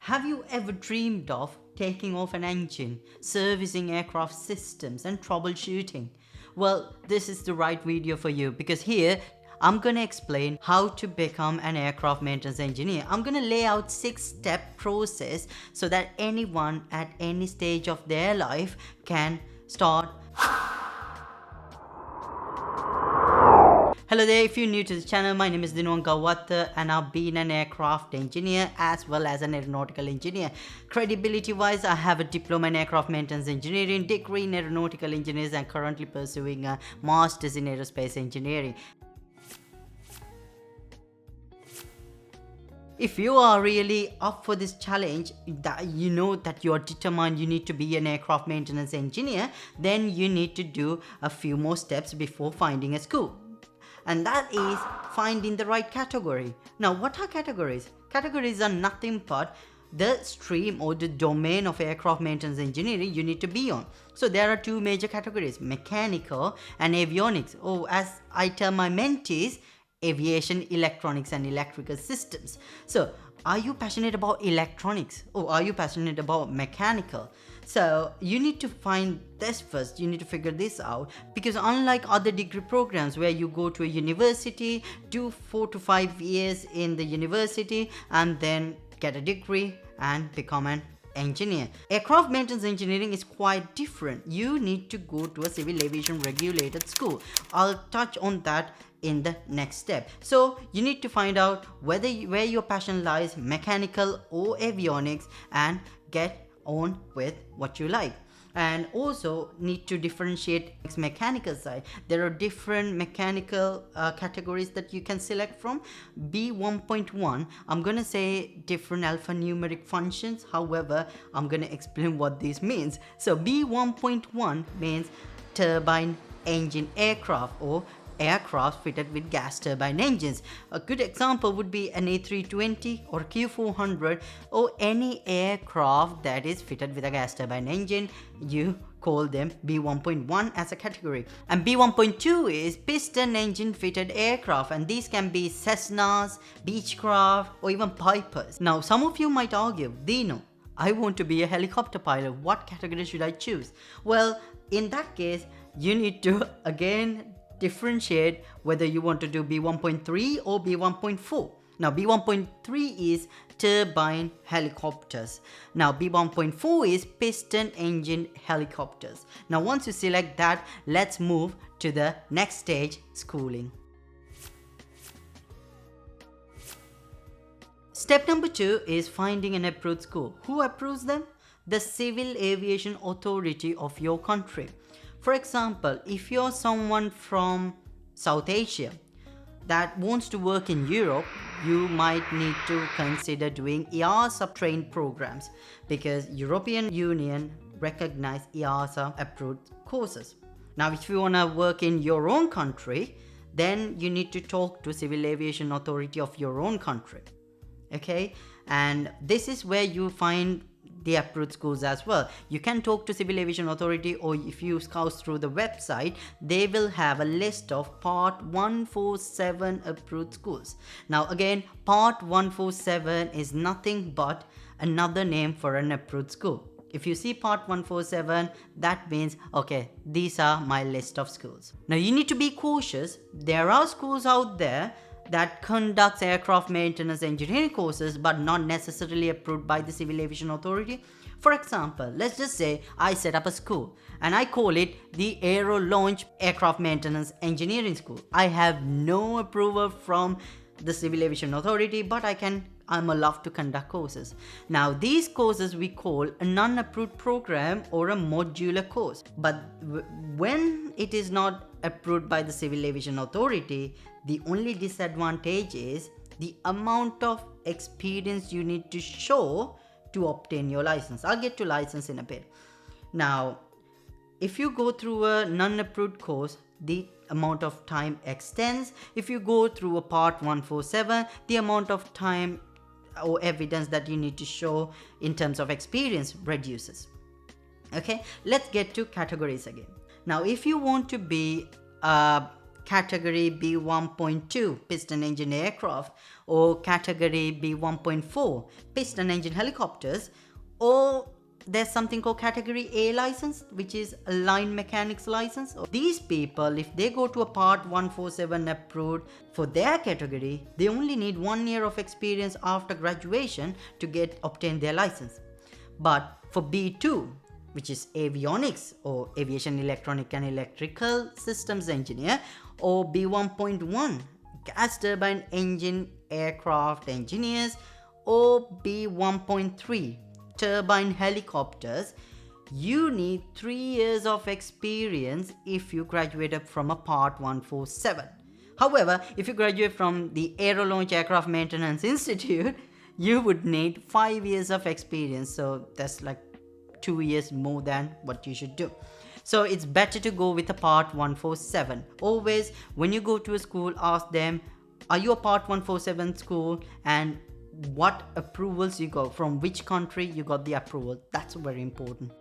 Have you ever dreamed of taking off an engine, servicing aircraft systems and troubleshooting? Well, this is the right video for you, because here I'm gonna explain how to become an aircraft maintenance engineer. I'm gonna lay out 6-step process so that anyone at any stage of their life can start. Hello there, if you're new to the channel, my name is Dinuan Gawat and I've been an aircraft engineer as well as an aeronautical engineer. Credibility wise, I have a diploma in aircraft maintenance engineering, degree in aeronautical engineers, and currently pursuing a master's in aerospace engineering. If you are really up for this challenge, that you know that you are determined you need to be an aircraft maintenance engineer, then you need to do a few more steps before finding a school. And that is finding the right category. Now, what are categories? Categories are nothing but the stream or the domain of aircraft maintenance engineering you need to be on. So there are two major categories, mechanical and avionics, or as I tell my mentees, aviation, electronics and electrical systems. So are you passionate about electronics or are you passionate about mechanical? So you need to find this first. You need to figure this out, because unlike other degree programs where you go to a university, do 4 to 5 years in the university and then get a degree and become an engineer, aircraft maintenance engineering is quite different. You need to go to a civil aviation regulated school. I'll touch on that in the next step. So you need to find out where your passion lies, mechanical or avionics, and get on with what you like. And also need to differentiate mechanical side. There are different mechanical categories that you can select from. B1.1, I'm gonna say different alphanumeric functions, however I'm gonna explain what this means. So B1.1 means turbine engine aircraft, or aircraft fitted with gas turbine engines. A good example would be an A320 or Q400, or any aircraft that is fitted with a gas turbine engine. You call them B1.1 as a category. And B1.2 is piston engine fitted aircraft, and these can be Cessnas, Beechcraft, or even Pipers. Now some of you might argue, Dino, I want to be a helicopter pilot, what category should I choose? Well, in that case you need to again differentiate whether you want to do B1.3 or B1.4. Now B1.3 is turbine helicopters. Now B1.4 is piston engine helicopters. Now once you select that, let's move to the next stage, schooling. Step number 2 is finding an approved school. Who approves them? The Civil Aviation Authority of your country. For example, if you're someone from South Asia that wants to work in Europe, you might need to consider doing EASA trained programs, because European Union recognize EASA approved courses. Now, if you want to work in your own country, then you need to talk to Civil Aviation Authority of your own country. Okay, and this is where you find the approved schools as well. You can talk to Civil Aviation Authority, or if you scout through the website, they will have a list of Part 147 approved schools. Now again, Part 147 is nothing but another name for an approved school. If you see Part 147, that means, okay, these are my list of schools. Now you need to be cautious. There are schools out there that conducts aircraft maintenance engineering courses but not necessarily approved by the Civil Aviation Authority. For example, let's just say I set up a school and I call it the Aero Launch Aircraft Maintenance Engineering School. I have no approval from the Civil Aviation Authority, but I'm allowed to conduct courses. Now these courses we call a non-approved program or a modular course. But when it is not approved by the Civil Aviation Authority, the only disadvantage is the amount of experience you need to show to obtain your license. I'll get to license in a bit. Now, if you go through a non-approved course, the amount of time extends. If you go through a Part 147, the amount of time or evidence that you need to show in terms of experience reduces. Okay, let's get to categories again. Now, if you want to be a category B1.2 piston engine aircraft, or category B1.4 piston engine helicopters, or there's something called category A license, which is a line mechanics license. These people, if they go to a part 147 approved for their category, they only need 1 year of experience after graduation to obtain their license. But for B2, which is avionics or aviation electronic and electrical systems engineer, or B1.1 gas turbine engine aircraft engineers, or B1.3 turbine helicopters, you need 3 years of experience if you graduated from a part 147. However, if you graduate from the Aero Launch Aircraft Maintenance Institute, you would need 5 years of experience. So that's like 2 years more than what you should do. So it's better to go with a part 147. Always, when you go to a school, ask them, are you a part 147 school, and what approvals you got, from which country you got the approval. That's very important.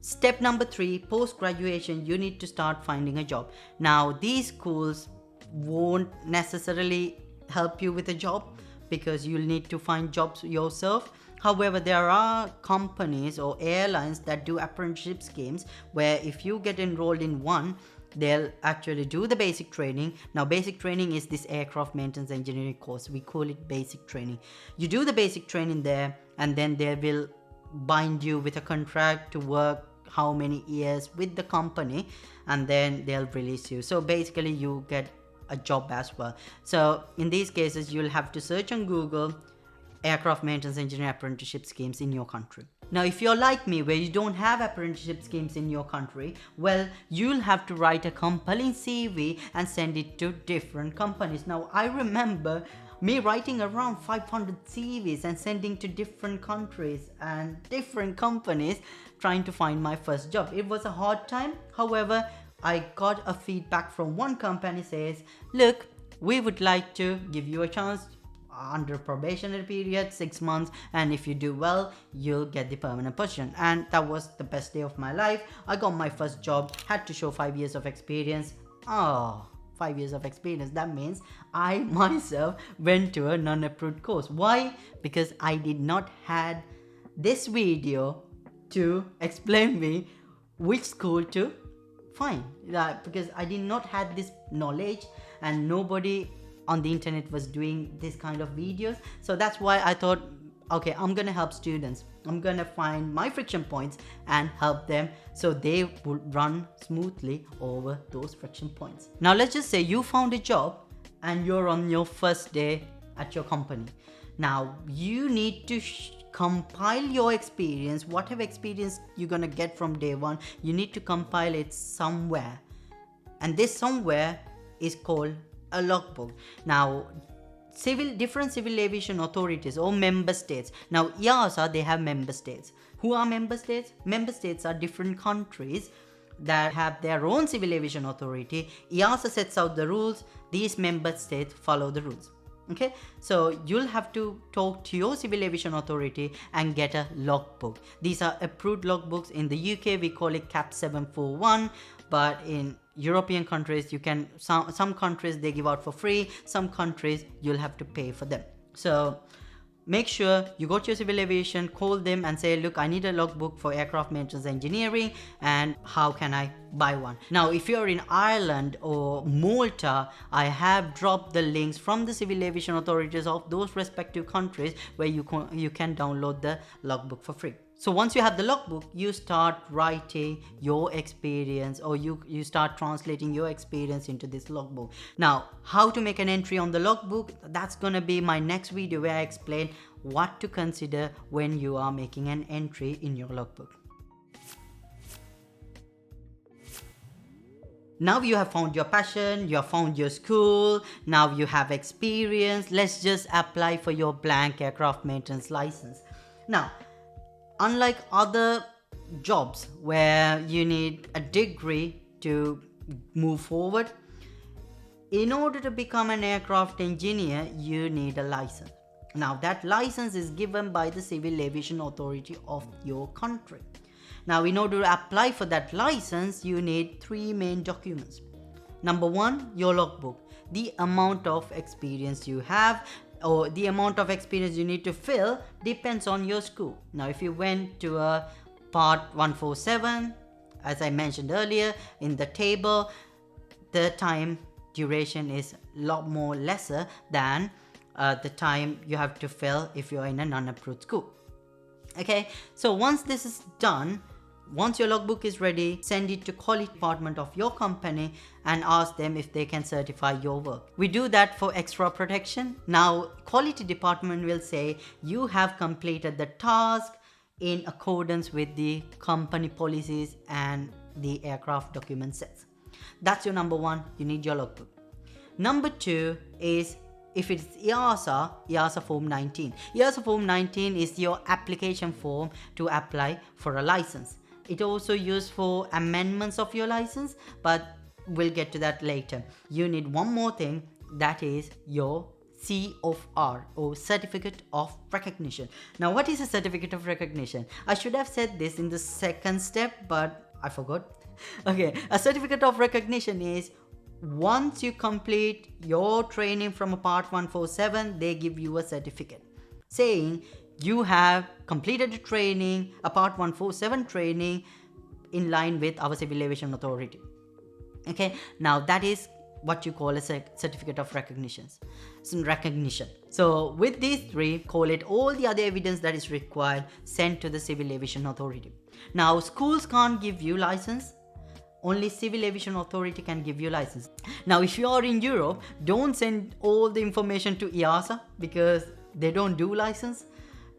Step number 3, post graduation, you need to start finding a job. Now, these schools won't necessarily help you with a job because you'll need to find jobs yourself. However, there are companies or airlines that do apprenticeship schemes where if you get enrolled in one, they'll actually do the basic training. Now, basic training is this aircraft maintenance engineering course. We call it basic training. You do the basic training there, and then they will bind you with a contract to work how many years with the company, and then they'll release you. So basically you get a job as well. So in these cases, you'll have to search on Google aircraft maintenance engineer apprenticeship schemes in your country. Now, if you're like me, where you don't have apprenticeship schemes in your country, well, you'll have to write a compelling CV and send it to different companies. Now, I remember me writing around 500 CVs and sending to different countries and different companies trying to find my first job. It was a hard time. However, I got a feedback from one company says, look, we would like to give you a chance under probationary period, 6 months, and if you do well, you'll get the permanent position. And that was the best day of my life. I got my first job, had to show 5 years of experience. 5 years of experience, that means I myself went to a non-approved course. Why? Because I did not had this video to explain me which school to find, because I did not had this knowledge, and nobody on the internet was doing this kind of videos. So that's why I thought, okay, I'm gonna help students. I'm gonna find my friction points and help them so they would run smoothly over those friction points. Now let's just say you found a job and you're on your first day at your company. Now you need to compile your experience, whatever experience you're gonna get from day one, you need to compile it somewhere. And this somewhere is called a logbook. Now, different civil aviation authorities or member states. Now, EASA, they have member states. Who are member states? Member states are different countries that have their own civil aviation authority. EASA sets out the rules. These member states follow the rules. Okay, so you'll have to talk to your civil aviation authority and get a logbook. These are approved logbooks. In the UK, we call it CAP 741, but in European countries, you can, some countries they give out for free, some countries you'll have to pay for them. So make sure you go to your civil aviation, call them and say, look, I need a logbook for aircraft maintenance engineering, and how can I buy one? Now, if you're in Ireland or Malta, I have dropped the links from the civil aviation authorities of those respective countries where you can download the logbook for free. So once you have the logbook, you start writing your experience, or you start translating your experience into this logbook. Now, how to make an entry on the logbook, that's gonna be my next video where I explain what to consider when you are making an entry in your logbook. Now you have found your passion, you have found your school, now you have experience. Let's just apply for your blank aircraft maintenance license. Now, unlike other jobs where you need a degree to move forward, in order to become an aircraft engineer, you need a license. Now, that license is given by the Civil Aviation Authority of your country. Now, in order to apply for that license, you need 3 main documents. Number 1, your logbook. The amount of experience you have or the amount of experience you need to fill depends on your school. Now, if you went to a part 147, as I mentioned earlier in the table, the time duration is a lot more lesser than the time you have to fill if you're in a non-approved school. Okay, so once this is done, once your logbook is ready, send it to quality department of your company and ask them if they can certify your work. We do that for extra protection. Now, quality department will say you have completed the task in accordance with the company policies and the aircraft document sets. That's your number 1, you need your logbook. Number 2 is if it's EASA form 19. EASA form 19 is your application form to apply for a license. It also used for amendments of your license, but we'll get to that later. You need one more thing, that is your C of R or certificate of recognition. Now, what is a certificate of recognition? I should have said this in the second step, but I forgot. Okay, a certificate of recognition is once you complete your training from a part 147, they give you a certificate saying you have completed the training, a part 147 training in line with our Civil Aviation Authority. Okay, now that is what you call a certificate of recognition. So with these 3, collate all the other evidence that is required, sent to the Civil Aviation Authority. Now, schools can't give you license. Only Civil Aviation Authority can give you license. Now, if you are in Europe, don't send all the information to EASA because they don't do license.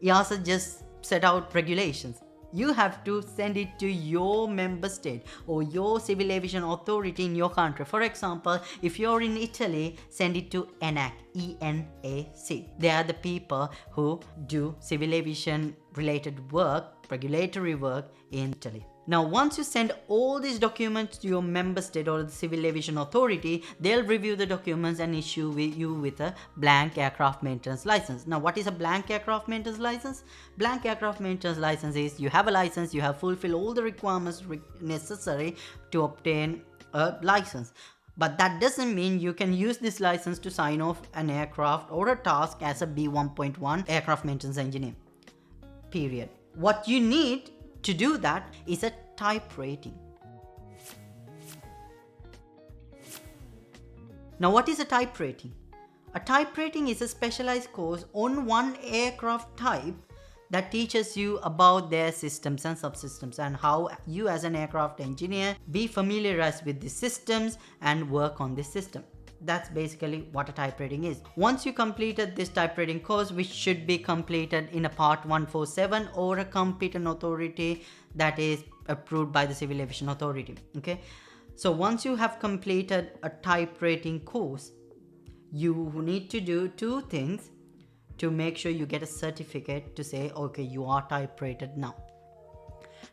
EASA just set out regulations. You have to send it to your member state or your Civil Aviation Authority in your country. For example, if you're in Italy, send it to ENAC, E-N-A-C. They are the people who do civil aviation related work, regulatory work in Italy. Now, once you send all these documents to your member state or the Civil Aviation Authority, they'll review the documents and issue you with a blank aircraft maintenance license. Now, what is a blank aircraft maintenance license? Blank aircraft maintenance license is you have a license, you have fulfilled all the requirements necessary to obtain a license. But that doesn't mean you can use this license to sign off an aircraft or a task as a B1.1 aircraft maintenance engineer. Period. What you need to do that is a type rating. Now, what is a type rating? A type rating is a specialized course on one aircraft type that teaches you about their systems and subsystems and how you as an aircraft engineer be familiarized with the systems and work on this system. That's basically what a type rating is. Once you completed this type rating course, which should be completed in a part 147 or a competent authority that is approved by the Civil Aviation Authority. Okay, so once you have completed a type rating course, you need to do 2 things to make sure you get a certificate to say, okay, you are type rated now.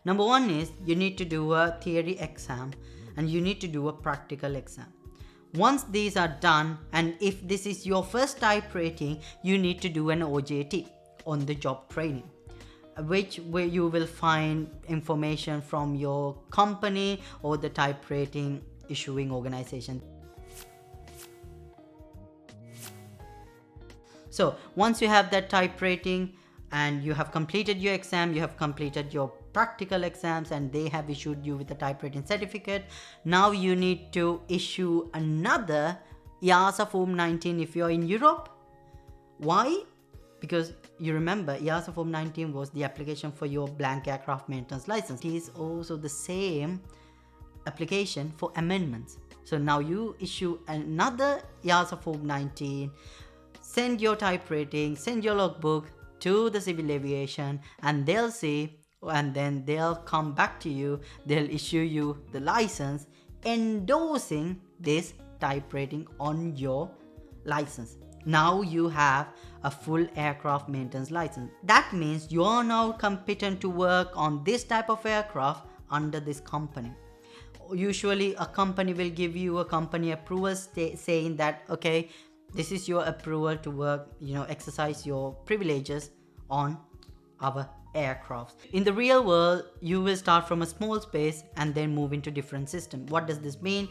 Number 1 is you need to do a theory exam and you need to do a practical exam. Once these are done, and if this is your first type rating, you need to do an OJT, on the job training, where you will find information from your company or the type rating issuing organization. So once you have that type rating and you have completed your exam, you have completed your practical exams and they have issued you with a type rating certificate, now you need to issue another EASA form 19 if you're in Europe. Why? Because you remember EASA form 19 was the application for your blank aircraft maintenance license. It is also the same application for amendments. So now you issue another EASA form 19, send your type rating, send your logbook to the civil aviation, and they'll see, and then they'll come back to you, they'll issue you the license endorsing this type rating on your license. Now you have a full aircraft maintenance license. That means you are now competent to work on this type of aircraft under this company. Usually a company will give you a company approval saying that, okay, this is your approval to work, exercise your privileges on our aircrafts. In the real world, you will start from a small space and then move into different system. What does this mean?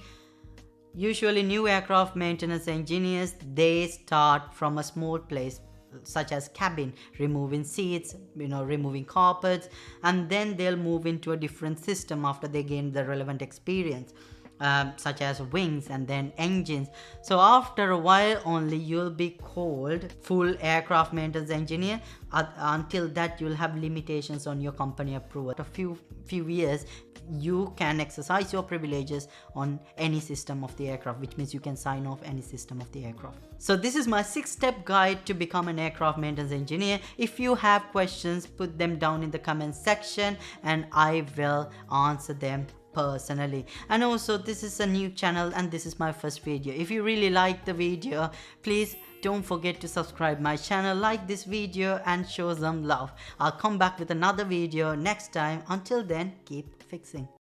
Usually new aircraft maintenance engineers, they start from a small place such as cabin, removing seats, removing carpets, and then they'll move into a different system after they gain the relevant experience. Such as wings and then engines. So after a while only you'll be called full aircraft maintenance engineer. Until that you'll have limitations on your company approval. A few years you can exercise your privileges on any system of the aircraft, which means you can sign off any system of the aircraft. So this is my 6-step guide to become an aircraft maintenance engineer. If you have questions, put them down in the comment section and I will answer them personally. And also, this is a new channel and this is my first video. If you really like the video, please don't forget to subscribe my channel, like this video and show some love. I'll come back with another video next time. Until then, keep fixing.